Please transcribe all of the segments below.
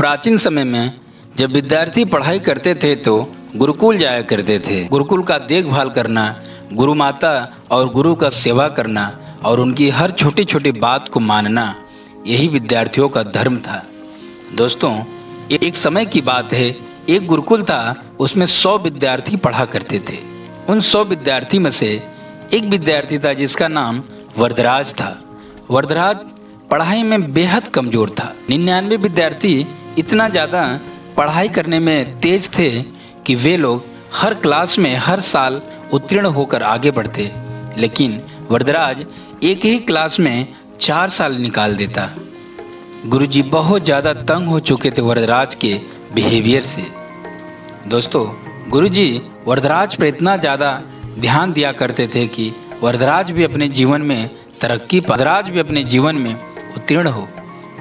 प्राचीन समय में जब विद्यार्थी पढ़ाई करते थे तो गुरुकुल जाया करते थे। गुरुकुल का देखभाल करना, गुरु माता और गुरु का सेवा करना और उनकी हर छोटी छोटी बात को मानना, यही विद्यार्थियों का धर्म था। दोस्तों, एक समय की बात है, एक गुरुकुल था, उसमें 100 विद्यार्थी पढ़ा करते थे। उन 100 विद्यार्थी में से एक विद्यार्थी था जिसका नाम वरदराज था। वरदराज पढ़ाई में बेहद कमजोर था। 99 विद्यार्थी इतना ज़्यादा पढ़ाई करने में तेज थे कि वे लोग हर क्लास में हर साल उत्तीर्ण होकर आगे बढ़ते, लेकिन वरदराज एक ही क्लास में 4 साल निकाल देता। गुरुजी बहुत ज़्यादा तंग हो चुके थे वरदराज के बिहेवियर से। दोस्तों, गुरुजी वरदराज पर इतना ज़्यादा ध्यान दिया करते थे कि वरदराज भी अपने जीवन में तरक्की पा, वरदराज भी अपने जीवन में उत्तीर्ण हो।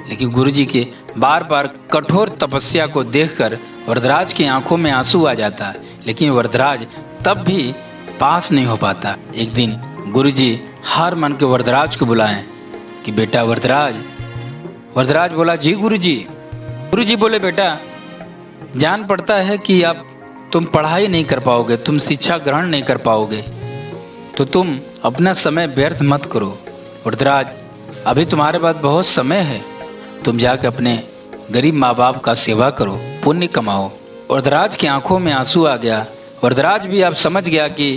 लेकिन गुरुजी के बार बार कठोर तपस्या को देखकर वरदराज की आंखों में आंसू आ जाता, लेकिन वरदराज तब भी पास नहीं हो पाता। एक दिन गुरुजी हार मान के वरदराज को बुलाएं कि बेटा वरदराज। वरदराज बोला, जी गुरुजी। गुरुजी बोले, बेटा जान पड़ता है कि अब तुम पढ़ाई नहीं कर पाओगे, तुम शिक्षा ग्रहण नहीं कर पाओगे, तो तुम अपना समय व्यर्थ मत करो। वरदराज, अभी तुम्हारे पास बहुत समय है, तुम जाकर अपने गरीब माँ बाप का सेवा करो, पुण्य कमाओ। वरदराज की आंखों में आंसू आ गया। वरदराज भी अब समझ गया कि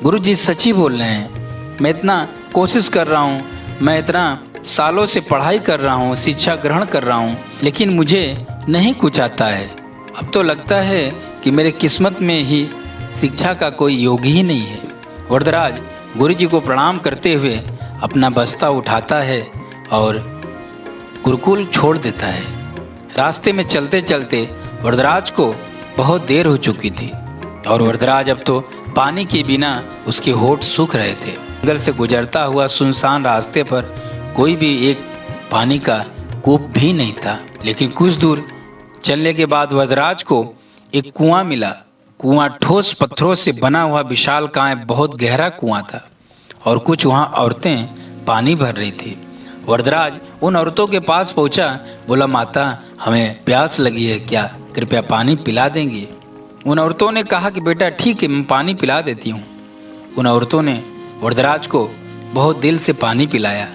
गुरुजी सच ही बोल रहे हैं। मैं इतना कोशिश कर रहा हूँ, मैं इतना सालों से पढ़ाई कर रहा हूँ, शिक्षा ग्रहण कर रहा हूँ, लेकिन मुझे नहीं कुछ आता है। अब तो लगता है कि मेरे किस्मत में ही शिक्षा का कोई योग ही नहीं है। वरदराज गुरुजी को प्रणाम करते हुए अपना बस्ता उठाता है और गुरुकुल छोड़ देता है। रास्ते में चलते चलते वरदराज को बहुत देर हो चुकी थी और वरदराज अब तो पानी के बिना उसके होठ सूख रहे थे। जंगल से गुजरता हुआ सुनसान रास्ते पर कोई भी एक पानी का कूप भी नहीं था, लेकिन कुछ दूर चलने के बाद वरदराज को एक कुआं मिला। कुआं ठोस पत्थरों से बना हुआ विशालकाय बहुत गहरा कुआं था और कुछ वहां औरतें पानी भर रही थी। वरदराज उन औरतों के पास पहुंचा, बोला, माता हमें प्यास लगी है, क्या कृपया पानी पिला देंगी? उन औरतों ने कहा कि बेटा ठीक है, मैं पानी पिला देती हूँ। उन औरतों ने वरदराज को बहुत दिल से पानी पिलाया।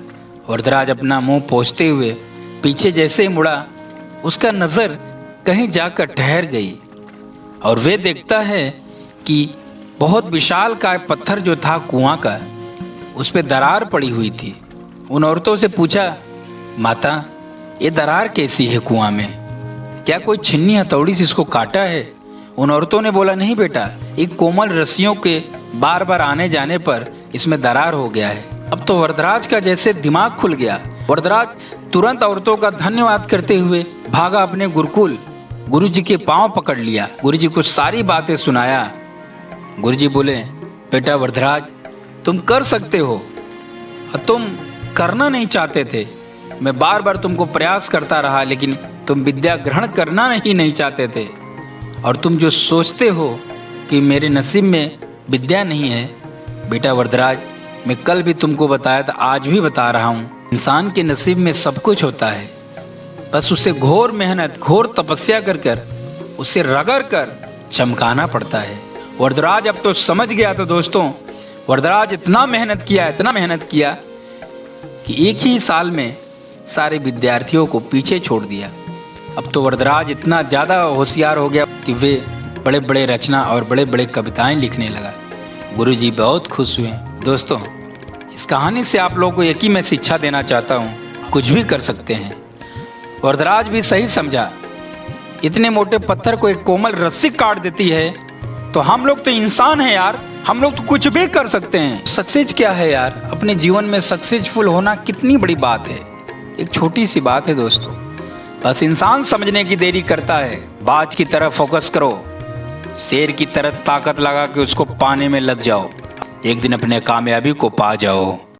वरदराज अपना मुंह पोंछते हुए पीछे जैसे ही मुड़ा, उसका नज़र कहीं जाकर ठहर गई और वे देखता है कि बहुत विशालकाय पत्थर जो था कुआं का, उस पर दरार पड़ी हुई थी। उन औरतों से पूछा, माता ये दरार कैसी है कुआं में? क्या कोई छिन्नी हथौड़ी से इसको काटा है? उन औरतों ने बोला, नहीं बेटा, एक कोमल रस्सियों के बार बार आने जाने पर इसमें दरार हो गया है। अब तो वरदराज का जैसे दिमाग खुल गया। वरदराज तुरंत औरतों का धन्यवाद करते हुए भागा अपने गुरुकुल। गुरुजी के पांव पकड़ लिया, गुरुजी को सारी बातें सुनाया। गुरुजी बोले, बेटा वरदराज, तुम कर सकते हो, तुम करना नहीं चाहते थे। मैं बार बार तुमको प्रयास करता रहा, लेकिन तुम विद्या ग्रहण करना नहीं चाहते थे। और तुम जो सोचते हो कि मेरे नसीब में विद्या नहीं है, बेटा वरदराज, मैं कल भी तुमको बताया था, आज भी बता रहा हूँ, इंसान के नसीब में सब कुछ होता है, बस उसे घोर मेहनत, घोर तपस्या कर कर, उसे रगड़ कर चमकाना पड़ता है। वरदराज अब तो समझ गया। तो दोस्तों, वरदराज इतना मेहनत किया कि एक ही साल में सारे विद्यार्थियों को पीछे छोड़ दिया। अब तो वरदराज इतना ज़्यादा होशियार हो गया कि वे बड़े बड़े रचना और बड़े बड़े कविताएं लिखने लगा। गुरुजी बहुत खुश हुए। दोस्तों, इस कहानी से आप लोगों को एक ही मैं शिक्षा देना चाहता हूँ, कुछ भी कर सकते हैं। वरदराज भी सही समझा। इतने मोटे पत्थर को एक कोमल रस्सी काट देती है, तो हम लोग तो इंसान हैं यार, हम लोग तो कुछ भी कर सकते हैं। सक्सेस क्या है यार? अपने जीवन में सक्सेसफुल होना कितनी बड़ी बात है, एक छोटी सी बात है दोस्तों। बस इंसान समझने की देरी करता है। बाज की तरह फोकस करो, शेर की तरह ताकत लगा के उसको पाने में लग जाओ, एक दिन अपने कामयाबी को पा जाओ।